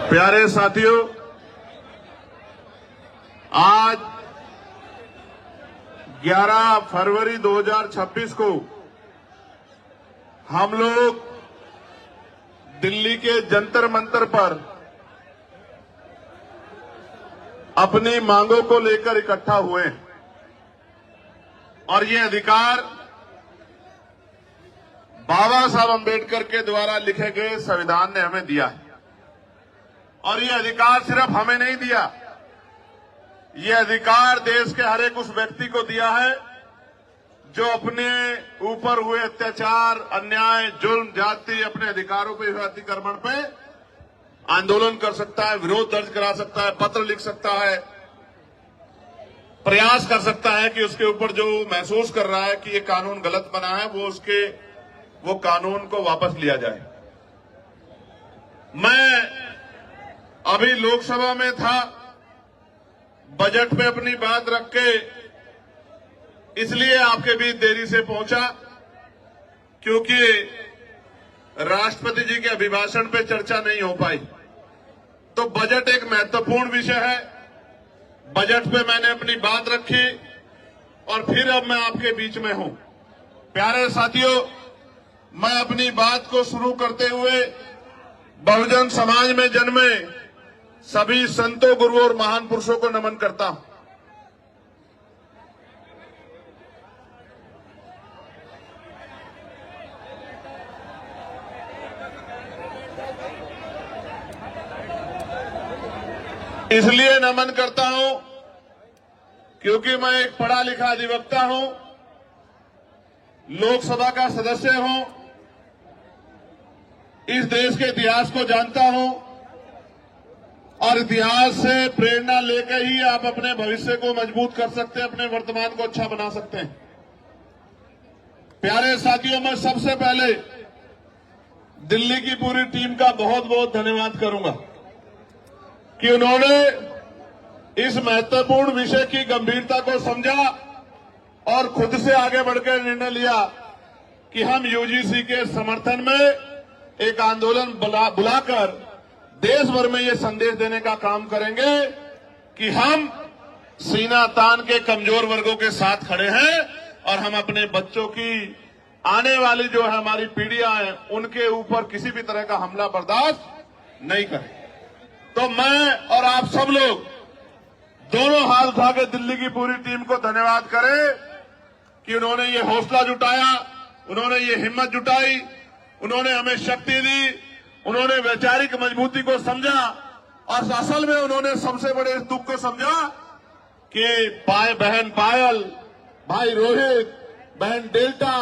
प्यारे साथियों, आज 11 फरवरी 2026 को हम लोग दिल्ली के जंतर मंतर पर अपनी मांगों को लेकर इकट्ठा हुए हैं और ये अधिकार बाबा साहब अंबेडकर के द्वारा लिखे गए संविधान ने हमें दिया है। और ये अधिकार सिर्फ हमें नहीं दिया, ये अधिकार देश के हर एक उस व्यक्ति को दिया है जो अपने ऊपर हुए अत्याचार, अन्याय, जुल्म, जाति, अपने अधिकारों पे हुए अतिक्रमण पे आंदोलन कर सकता है, विरोध दर्ज करा सकता है, पत्र लिख सकता है, प्रयास कर सकता है कि उसके ऊपर जो महसूस कर रहा है कि ये कानून गलत बना है वो कानून को वापस लिया जाए। मैं अभी लोकसभा में था, बजट पे अपनी बात रख के इसलिए आपके बीच देरी से पहुंचा क्योंकि राष्ट्रपति जी के अभिभाषण पे चर्चा नहीं हो पाई। तो बजट एक महत्वपूर्ण विषय है, बजट पे मैंने अपनी बात रखी और फिर अब मैं आपके बीच में हूं। प्यारे साथियों, मैं अपनी बात को शुरू करते हुए बहुजन समाज में जन्मे सभी संतों, गुरुओं और महान पुरुषों को नमन करता हूं। इसलिए नमन करता हूं क्योंकि मैं एक पढ़ा लिखा अधिवक्ता हूं, लोकसभा का सदस्य हूं, इस देश के इतिहास को जानता हूं और इतिहास से प्रेरणा लेकर ही आप अपने भविष्य को मजबूत कर सकते हैं, अपने वर्तमान को अच्छा बना सकते हैं। प्यारे साथियों, मैं सबसे पहले दिल्ली की पूरी टीम का बहुत बहुत धन्यवाद करूंगा कि उन्होंने इस महत्वपूर्ण विषय की गंभीरता को समझा और खुद से आगे बढ़कर निर्णय लिया कि हम यूजीसी के समर्थन में एक आंदोलन बुलाकर देश भर में ये संदेश देने का काम करेंगे कि हम सीना तान के कमजोर वर्गों के साथ खड़े हैं और हम अपने बच्चों की आने वाली जो है हमारी पीढ़ियां हैं उनके ऊपर किसी भी तरह का हमला बर्दाश्त नहीं करें। तो मैं और आप सब लोग दोनों हाथ उठा के दिल्ली की पूरी टीम को धन्यवाद करें कि उन्होंने ये हौसला जुटाया, उन्होंने ये हिम्मत जुटाई, उन्होंने हमें शक्ति दी, उन्होंने वैचारिक मजबूती को समझा और असल में उन्होंने सबसे बड़े इस दुख को समझा कि बहन पायल, भाई रोहित, बहन डेल्टा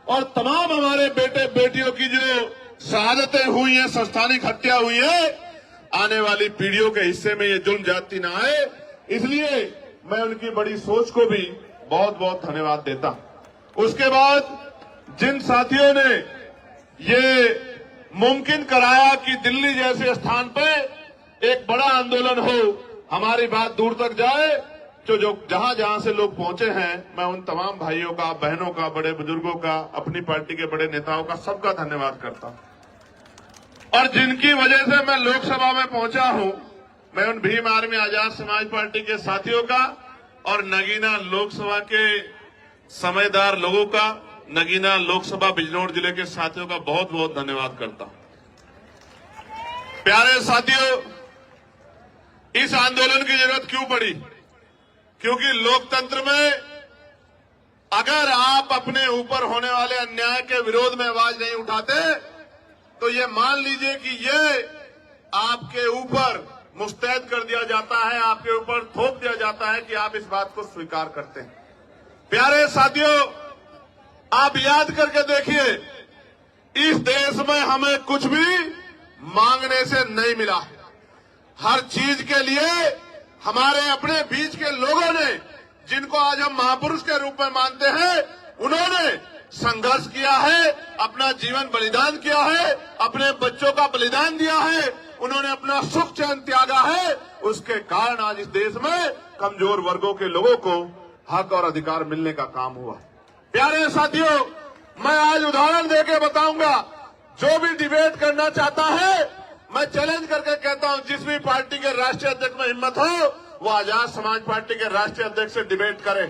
और तमाम हमारे बेटे बेटियों की जो शहादतें हुई हैं, संस्थानिक हत्या हुई है, आने वाली पीढ़ियों के हिस्से में ये जुल्म जाति ना आए। इसलिए मैं उनकी बड़ी सोच को भी बहुत बहुत धन्यवाद देता हूं। उसके बाद जिन साथियों ने ये मुमकिन कराया कि दिल्ली जैसे स्थान पर एक बड़ा आंदोलन हो, हमारी बात दूर तक जाए, जो जहां जहां से लोग पहुंचे हैं, मैं उन तमाम भाइयों का, बहनों का, बड़े बुजुर्गों का, अपनी पार्टी के बड़े नेताओं का, सबका धन्यवाद करता हूं। और जिनकी वजह से मैं लोकसभा में पहुंचा हूं, मैं उन भीम आर्मी आजाद समाज पार्टी के साथियों का और नगीना लोकसभा के समझदार लोगों का, नगीना लोकसभा बिजनौर जिले के साथियों का बहुत बहुत धन्यवाद करता हूं। प्यारे साथियों, इस आंदोलन की जरूरत क्यों पड़ी? क्योंकि लोकतंत्र में अगर आप अपने ऊपर होने वाले अन्याय के विरोध में आवाज नहीं उठाते तो ये मान लीजिए कि ये आपके ऊपर मुस्तैद कर दिया जाता है, आपके ऊपर थोप दिया जाता है कि आप इस बात को स्वीकार करते हैं। प्यारे साथियों, आप याद करके देखिए, इस देश में हमें कुछ भी मांगने से नहीं मिला। हर चीज के लिए हमारे अपने बीच के लोगों ने, जिनको आज हम महापुरुष के रूप में मानते हैं, उन्होंने संघर्ष किया है, अपना जीवन बलिदान किया है, अपने बच्चों का बलिदान दिया है, उन्होंने अपना सुख चैन त्यागा है। उसके कारण आज इस देश में कमजोर वर्गों के लोगों को हक और अधिकार मिलने का काम हुआ। प्यारे साथियों, मैं आज उदाहरण देके बताऊंगा, जो भी डिबेट करना चाहता है मैं चैलेंज करके कहता हूं, जिस भी पार्टी के राष्ट्रीय अध्यक्ष में हिम्मत हो वो आजाद समाज पार्टी के राष्ट्रीय अध्यक्ष से डिबेट करे,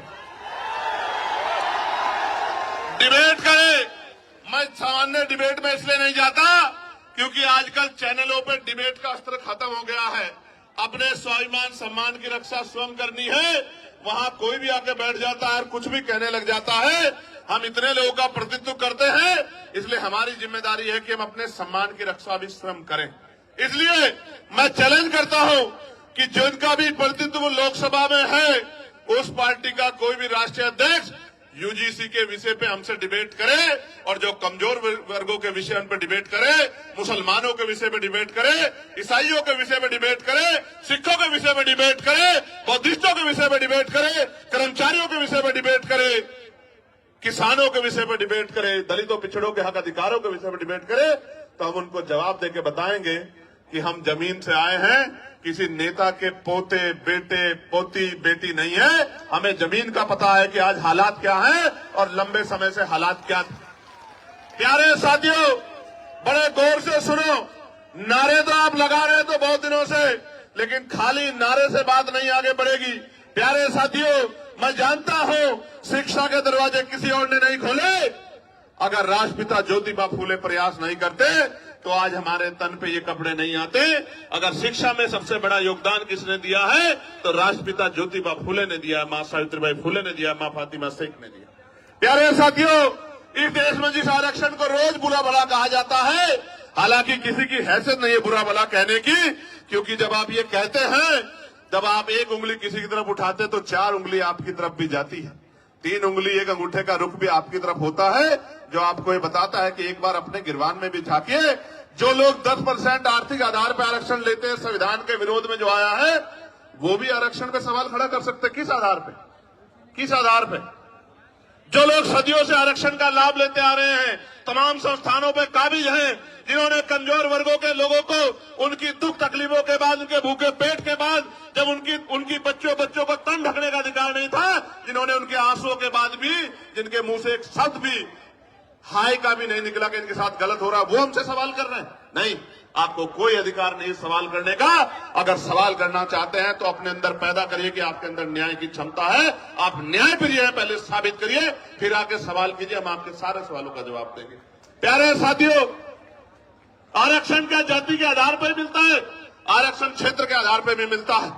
डिबेट करे। मैं सामान्य डिबेट में इसलिए नहीं जाता क्योंकि आजकल चैनलों पे डिबेट का अस्त्र खत्म हो गया है। अपने स्वाभिमान सम्मान की रक्षा स्वयं करनी है, वहां कोई भी आके बैठ जाता है और कुछ भी कहने लग जाता है। हम इतने लोगों का प्रतिनिधित्व करते हैं, इसलिए हमारी जिम्मेदारी है कि हम अपने सम्मान की रक्षा भी स्वयं करें। इसलिए मैं चैलेंज करता हूं कि जिनका भी प्रतिनिधित्व लोकसभा में है, उस पार्टी का कोई भी राष्ट्रीय अध्यक्ष यूजीसी के विषय पे हमसे डिबेट करे, और जो कमजोर वर्गों के विषय उन पर डिबेट करे, मुसलमानों के विषय पे डिबेट करे, ईसाइयों के विषय पे डिबेट करे, सिखों के विषय पे डिबेट करे, बौद्धिस्टों के विषय पे डिबेट करे, कर्मचारियों के विषय पे डिबेट करे, किसानों के विषय पे डिबेट करे, दलितों पिछड़ों के हक अधिकारों के विषय पे डिबेट करे, तो हम उनको जवाब देके बताएंगे कि हम जमीन से आए हैं, किसी नेता के पोते बेटे पोती बेटी नहीं है। हमें जमीन का पता है कि आज हालात क्या हैं और लंबे समय से हालात क्या थे। प्यारे साथियों, बड़े गौर से सुनो। नारे तो आप लगा रहे हैं तो बहुत दिनों से, लेकिन खाली नारे से बात नहीं आगे बढ़ेगी। प्यारे साथियों, मैं जानता हूं शिक्षा के दरवाजे किसी और ने नहीं खोले। अगर राष्ट्रपिता ज्योतिबा फूले प्रयास नहीं करते तो आज हमारे तन पे ये कपड़े नहीं आते। अगर शिक्षा में सबसे बड़ा योगदान किसने दिया है तो राष्ट्रपिता ज्योतिबा फूले ने दिया, मां सावित्रीबाई फूले ने दिया, मां फातिमा शेख ने दिया। प्यारे साथियों, इस देश में जिस आरक्षण को रोज बुरा भला कहा जाता है, हालांकि किसी की हैसियत नहीं है बुरा भला कहने की, क्योंकि जब आप ये कहते हैं, जब आप एक उंगली किसी की तरफ उठाते तो 4 उंगली आपकी तरफ भी जाती है, 3 उंगली एक अंगूठे का रुख भी आपकी तरफ होता है, जो आपको ये बताता है कि एक बार अपने गिरबान में भी झांकिए। जो लोग 10% आर्थिक आधार पर आरक्षण लेते हैं, संविधान के विरोध में जो आया है, वो भी आरक्षण पे सवाल खड़ा कर सकते। किस आधार पे? किस आधार पे? जो लोग सदियों से आरक्षण का लाभ लेते आ रहे हैं, तमाम संस्थानों पे काबिज हैं, जिन्होंने कमजोर वर्गों के लोगों को उनकी दुख तकलीफों के बाद, उनके भूखे पेट के बाद, जब उनकी बच्चों को तन ढकने का अधिकार नहीं था, जिन्होंने उनके आंसुओं के बाद भी, जिनके मुंह से एक शब्द भी हाय का भी नहीं निकला कि इनके साथ गलत हो रहा, वो हमसे सवाल कर रहे हैं। नहीं, आपको कोई अधिकार नहीं सवाल करने का। अगर सवाल करना चाहते हैं तो अपने अंदर पैदा करिए कि आपके अंदर न्याय की क्षमता है, आप न्याय प्रिय हैं, पहले साबित करिए, फिर आके सवाल कीजिए, हम आपके सारे सवालों का जवाब देंगे। प्यारे साथियों, आरक्षण क्या जाति के आधार पर मिलता है? आरक्षण क्षेत्र के आधार पर भी मिलता है।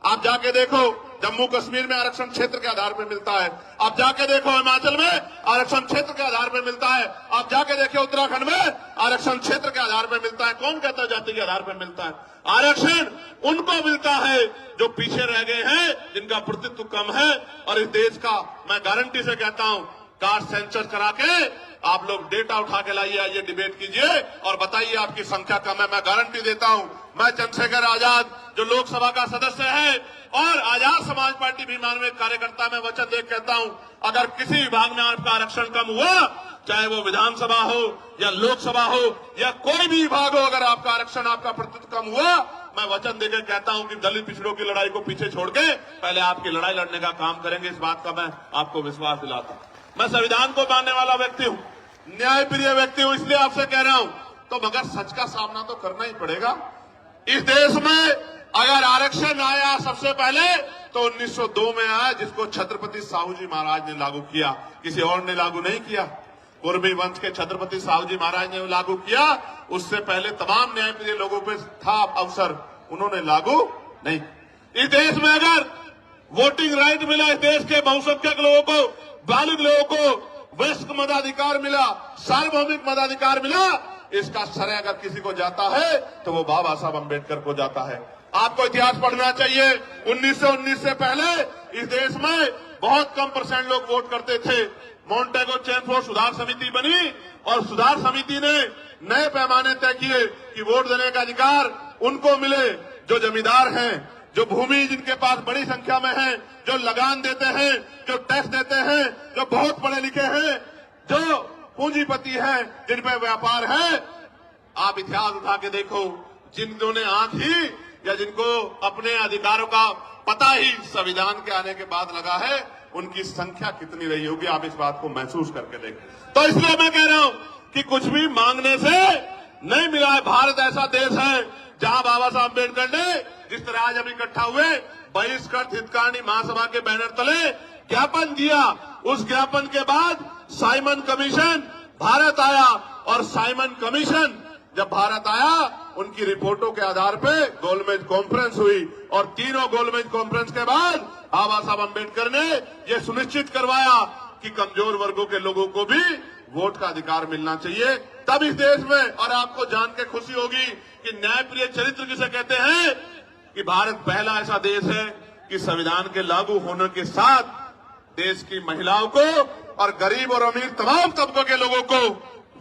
आप जाके देखो, जम्मू कश्मीर में आरक्षण क्षेत्र के आधार पर मिलता है। आप जाके देखो हिमाचल में आरक्षण क्षेत्र के आधार पर मिलता है। आप जाके देखो उत्तराखंड में आरक्षण क्षेत्र के आधार पर मिलता है। कौन कहता है जाति के आधार पर मिलता है? आरक्षण उनको मिलता है जो पीछे रह गए हैं, जिनका प्रतिनिधित्व कम है। और इस देश का मैं गारंटी से कहता हूं, कास्ट सेंसस करा के आप लोग डेटा उठा के लाइए, आइए डिबेट कीजिए और बताइए आपकी संख्या कम है। मैं गारंटी देता हूं, मैं चंद्रशेखर आजाद जो लोकसभा का सदस्य है और आजाद समाज पार्टी भी मानवीय कार्यकर्ता में वचन दे कहता हूं, अगर किसी विभाग में आपका आरक्षण कम हुआ, चाहे वो विधानसभा हो या लोकसभा हो या कोई भी विभाग हो, अगर आपका आरक्षण, आपका प्रतिनिधित्व कम हुआ, मैं वचन देकर कहता हूं कि दलित पिछड़ों की लड़ाई को पीछे छोड़ के पहले आपकी लड़ाई लड़ने का काम करेंगे। इस बात का मैं आपको विश्वास दिलाता हूं। मैं संविधान को मानने वाला व्यक्ति हूं, न्याय प्रिय व्यक्ति हूं, इसलिए आपसे कह रहा हूं। तो मगर सच का सामना तो करना ही पड़ेगा। इस देश में अगर आरक्षण आया सबसे पहले तो 1902 में आया, जिसको छत्रपति साहू जी महाराज ने लागू किया, किसी और ने लागू नहीं किया। कुर्मी वंश के छत्रपति साहू जी महाराज ने लागू किया। उससे पहले तमाम न्याय प्रिय लोगों पे था अवसर, उन्होंने लागू नहीं। इस देश में अगर वोटिंग राइट मिला, इस देश के बहुसंख्यक लोगों को, बालिग लोगों को वयस्क मताधिकार मिला, सार्वभौमिक मताधिकार मिला, इसका श्रेय अगर किसी को जाता है तो वो बाबा साहब अम्बेडकर को जाता है। आपको इतिहास पढ़ना चाहिए। 1919 से पहले इस देश में बहुत कम % लोग वोट करते थे। मॉन्टेगो चेमफोर्ड सुधार समिति बनी और सुधार समिति ने नए पैमाने तय किए कि वोट देने का अधिकार उनको मिले जो जमींदार हैं, जो भूमि जिनके पास बड़ी संख्या में है, जो लगान देते हैं, जो टैक्स देते हैं, जो बहुत पढ़े लिखे हैं, जो पूंजीपति हैं, जिन पे व्यापार है। आप इतिहास उठा के देखो, जिन्होंने आंख ही या जिनको अपने अधिकारों का पता ही संविधान के आने के बाद लगा है, उनकी संख्या कितनी रही होगी, आप इस बात को महसूस करके देखें। तो इसलिए मैं कह रहा हूं कि कुछ भी मांगने से नहीं मिला है। भारत ऐसा देश है जहां बाबा साहब अम्बेडकर ने जिस तरह आज हम इकट्ठा हुए बहिष्कृत हितकारिणी महासभा के बैनर तले ज्ञापन दिया, उस ज्ञापन के बाद साइमन कमीशन भारत आया और साइमन कमीशन जब भारत आया उनकी रिपोर्टों के आधार पे गोलमेज कॉन्फ्रेंस हुई और तीनों गोलमेज कॉन्फ्रेंस के बाद बाबा साहब अम्बेडकर ने यह सुनिश्चित करवाया कि कमजोर वर्गों के लोगों को भी वोट का अधिकार मिलना चाहिए। तब इस देश में, और आपको जान के खुशी होगी कि न्यायप्रिय चरित्र किसे कहते हैं, कि भारत पहला ऐसा देश है कि संविधान के लागू होने के साथ देश की महिलाओं को और गरीब और अमीर तमाम तबकों के लोगों को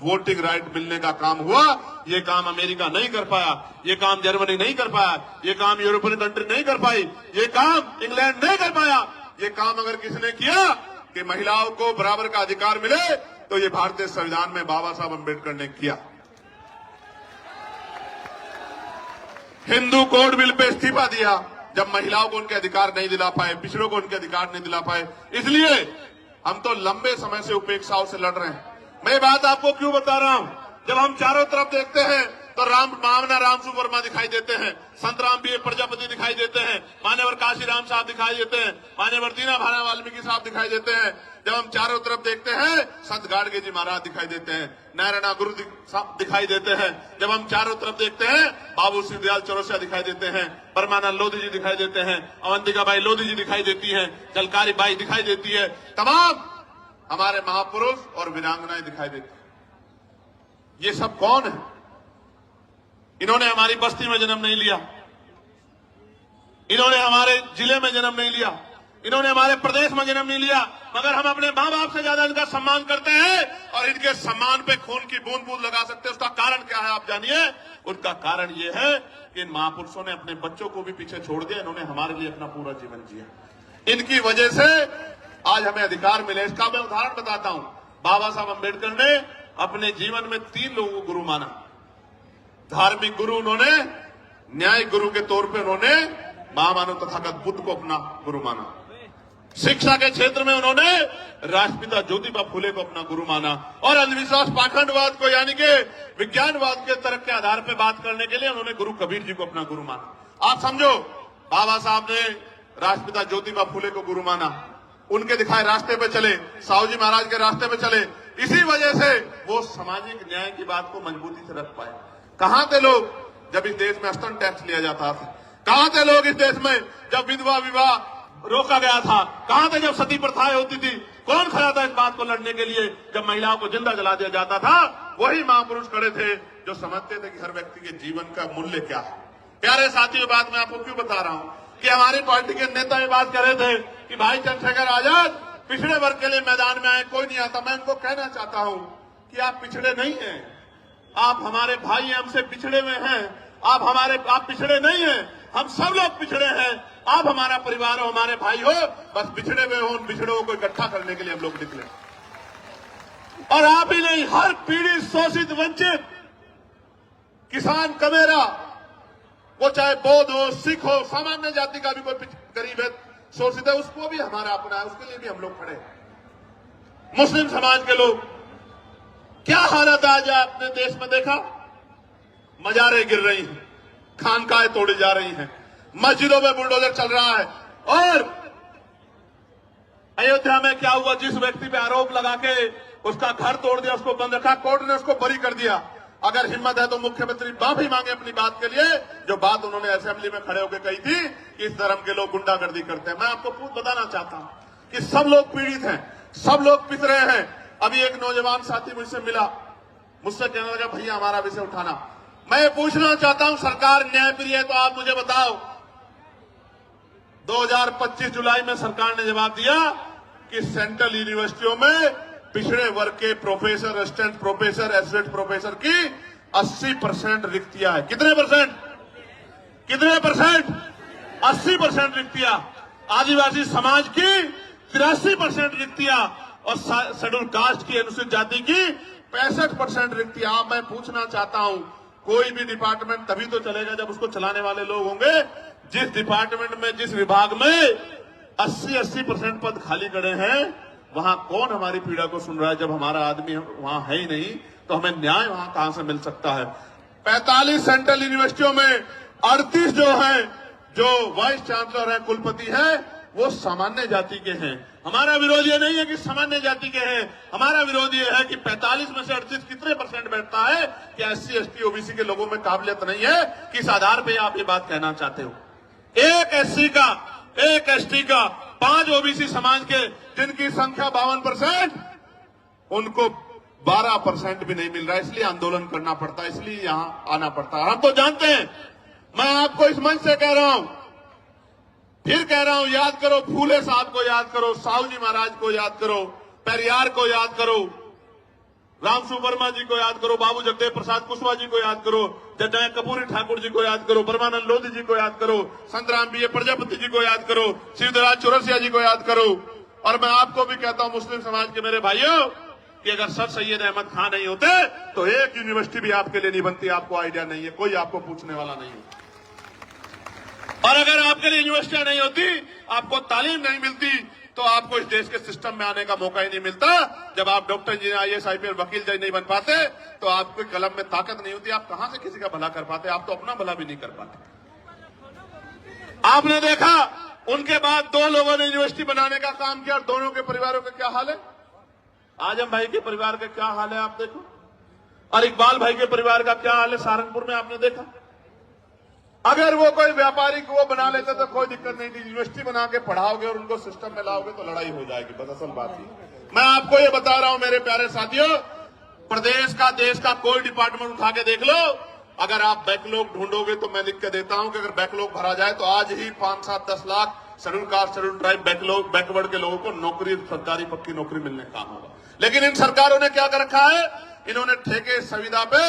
वोटिंग राइट मिलने का काम हुआ। ये काम अमेरिका नहीं कर पाया, ये काम जर्मनी नहीं कर पाया, ये काम यूरोपियन कंट्री नहीं कर पाई, ये काम इंग्लैंड नहीं कर पाया। ये काम अगर किसने किया कि महिलाओं को बराबर का अधिकार मिले, तो ये भारतीय संविधान में बाबा साहब अम्बेडकर ने किया। हिंदू कोड बिल पे इस्तीफा दिया जब महिलाओं को उनके अधिकार नहीं दिला पाए, पिछड़ों को उनके अधिकार नहीं दिला पाए। इसलिए हम तो लंबे समय से उपेक्षाओं से लड़ रहे हैं। मैं ये बात आपको क्यों बता रहा हूं, जब हम चारों तरफ देखते हैं तो मामना रामसु वर्मा दिखाई देते हैं, संत राम बी प्रजापति दिखाई देते हैं, मान्यवर काशीराम साहब दिखाई देते हैं, मान्यवर दीना भाना वाल्मीकि साहब दिखाई देते हैं। जब हम चारों तरफ देखते हैं संत गाड़गे जी महाराज दिखाई देते हैं, नारायणा गुरु दिखाई देते हैं। जब हम चारों तरफ देखते हैं बाबू सिंह दयाल चौरसिया दिखाई देते हैं, परमानंद लोधी जी दिखाई देते हैं, अवंतिका बाई लोधी जी दिखाई देती है, जलकारी बाई दिखाई देती है, तमाम हमारे महापुरुष और वीरांगनाएं दिखाई देती है। ये सब कौन है? इन्होंने हमारी बस्ती में जन्म नहीं लिया, इन्होंने हमारे जिले में जन्म नहीं लिया, इन्होंने हमारे प्रदेश में जन्म नहीं लिया, मगर हम अपने मां बाप से ज्यादा इनका सम्मान करते हैं और इनके सम्मान पे खून की बूंद बूंद लगा सकते हैं। उसका कारण क्या है आप जानिए। उनका कारण ये है कि इन महापुरुषों ने अपने बच्चों को भी पीछे छोड़ दिया, इन्होंने हमारे लिए अपना पूरा जीवन जिया। इनकी वजह से आज हमें अधिकार मिले। इसका मैं उदाहरण बताता हूं। बाबा साहब अम्बेडकर ने अपने जीवन में 3 लोगों को गुरु माना। धार्मिक गुरु उन्होंने, न्यायिक गुरु के तौर पे उन्होंने महामानव तथागत बुद्ध को अपना गुरु माना। शिक्षा के क्षेत्र में उन्होंने राष्ट्रपिता ज्योतिबा फुले को अपना गुरु माना और अंधविश्वास पाखंडवाद को यानी कि विज्ञानवाद के तर्क के आधार पर बात करने के लिए उन्होंने गुरु कबीर जी को अपना गुरु माना। आप समझो, बाबा साहब ने राष्ट्रपिता ज्योतिबा फुले को गुरु माना, उनके दिखाए रास्ते पे चले, साहू जी महाराज के रास्ते पे चले। इसी वजह से वो सामाजिक न्याय की बात को मजबूती से रख पाए। कहां थे लोग जब इस देश में स्तन टैक्स लिया जाता था? कहां थे लोग इस देश में जब विधवा विवाह रोका गया था? कहां थे जब सती प्रथाएं होती थी? कौन खड़ा था इस बात को लड़ने के लिए जब महिलाओं को जिंदा जला दिया जाता था? वही महापुरुष खड़े थे जो समझते थे कि हर व्यक्ति के जीवन का मूल्य क्या है। प्यारे साथियों, बात मैं आपको क्यों बता रहा हूं कि हमारी पार्टी के नेता ये बात कर रहे थे कि भाई चंद्रशेखर आजाद पिछड़े वर्ग के लिए मैदान में आए, कोई नहीं आता। मैं उनको कहना चाहता हूं कि आप पिछड़े नहीं हैं, आप हमारे भाई हैं, हमसे पिछड़े हुए हैं। आप पिछड़े नहीं हैं, हम सब लोग पिछड़े हैं। आप हमारा परिवार हो, हमारे भाई हो, बस पिछड़े हुए हो, उन पिछड़ों को इकट्ठा करने के लिए हम लोग निकले। और आप ही नहीं, हर पीड़ित, शोषित, वंचित किसान, कमेरा, वो चाहे बौद्ध हो, सिख हो, सामान्य जाति का भी कोई गरीब है, शोषित है, उसको भी हमारा अपना है, उसके लिए भी हम लोग खड़े हैं। मुस्लिम समाज के लोग, क्या हालत आज आपने देश में देखा? मजारें गिर रही हैं, खानकाएं तोड़ी जा रही हैं, मस्जिदों में बुलडोजर चल रहा है। और अयोध्या में क्या हुआ? जिस व्यक्ति पे आरोप लगा के उसका घर तोड़ दिया, उसको बंद रखा, कोर्ट ने उसको बरी कर दिया। अगर हिम्मत है तो मुख्यमंत्री माफी मांगे अपनी बात के लिए, जो बात उन्होंने असेंबली में खड़े होकर कही थी कि इस धर्म के लोग गुंडागर्दी करते हैं। मैं आपको बताना चाहता हूं कि सब लोग पीड़ित हैं, सब लोग पिस रहे हैं। अभी एक नौजवान साथी मुझसे मिला, मुझसे कहने लगा भैया हमारा विषय उठाना। मैं ये पूछना चाहता हूं, सरकार न्यायप्रिय है तो आप मुझे बताओ, 2025 जुलाई में सरकार ने जवाब दिया कि सेंट्रल यूनिवर्सिटियों में पिछड़े वर्ग के professor, assistant professor, associate professor की 80% रिक्तियां है। कितने परसेंट? 80% रिक्तियां। आदिवासी समाज की 83% रिक्तियां और शेड्यूल कास्ट की, अनुसूचित जाति की 65% रिक्तियां। मैं पूछना चाहता हूं, कोई भी डिपार्टमेंट तभी तो चलेगा जब उसको चलाने वाले लोग होंगे। जिस डिपार्टमेंट में, जिस विभाग में 80% पद खाली खड़े हैं, वहां कौन हमारी पीड़ा को सुन रहा है जब हमारा आदमी वहां है ही नहीं? तो हमें न्याय वहां कहां से मिल सकता है? 45 सेंट्रल यूनिवर्सिटियों में 38 जो है, जो वाइस चांसलर है, कुलपति है, वो सामान्य जाति के हैं। हमारा विरोध ये नहीं है कि सामान्य जाति के हैं, हमारा विरोध ये है कि 45 में से 38 कितने परसेंट बैठता है कि SC ST OBC के लोगों में काबिलियत नहीं है? किस आधार पे आप ये बात कहना चाहते हो? एक SC का, एक ST का, 5 OBC समाज के, जिनकी संख्या 52%, उनको 12% भी नहीं मिल रहा है। इसलिए आंदोलन करना पड़ता है, इसलिए यहां आना पड़ता है। हम तो जानते हैं, मैं आपको इस मंच से कह रहा हूं, फिर कह रहा हूं, याद करो फूले साहब को, याद करो साहू जी महाराज को, याद करो पेरियार को, याद करो रामसु वर्मा जी को, याद करो बाबू जगदेव प्रसाद कुशवाहा जी को, याद करो जगदम्बिका कपूरी ठाकुर जी को, याद करो परमानंद लोधी जी को, याद करो संतराम BA प्रजापति जी को, याद करो शिवदराज चौरसिया जी को, याद करो। और मैं आपको भी कहता हूं, मुस्लिम समाज के मेरे भाइयों, कि अगर सर सैयद अहमद खान नहीं होते तो एक यूनिवर्सिटी भी आपके लिए नहीं बनती। आपको आइडिया नहीं है, कोई आपको पूछने वाला नहीं है। और अगर आपके लिए यूनिवर्सिटियां नहीं होती, आपको तालीम नहीं मिलती, तो आपको इस देश के सिस्टम में आने का मौका ही नहीं मिलता। जब आप डॉक्टर इंजीनियर IAS IPS वकील जज नहीं बन पाते, तो आपके कलम में ताकत नहीं होती, आप कहां से किसी का भला कर पाते? आप तो अपना भला भी नहीं कर पाते। आपने देखा, उनके बाद 2 लोगों ने यूनिवर्सिटी बनाने का काम किया, और दोनों के परिवारों का क्या हाल है? आजम भाई के परिवार का क्या हाल है आप देखो, और इकबाल भाई के परिवार का क्या हाल है सहारनपुर में, आपने देखा। अगर वो कोई व्यापारी को वो बना लेते तो कोई दिक्कत नहीं थी। यूनिवर्सिटी बना के पढ़ाओगे और उनको सिस्टम में लाओगे तो लड़ाई हो जाएगी। बस असल बात ही मैं आपको ये बता रहा हूं मेरे प्यारे साथियों, प्रदेश का, देश का कोई डिपार्टमेंट उठा के देख लो, अगर आप बैकलॉग ढूंढोगे तो मैं लिख के देता हूं कि अगर बैकलॉग भरा जाए तो आज ही 5, 7, 10 lakh schedule caste, schedule tribe, backlog, backward के लोगों को नौकरी, सरकारी पक्की नौकरी मिलने का काम होगा। लेकिन इन सरकारों ने क्या कर रखा है? इन्होंने ठेके संविदा पे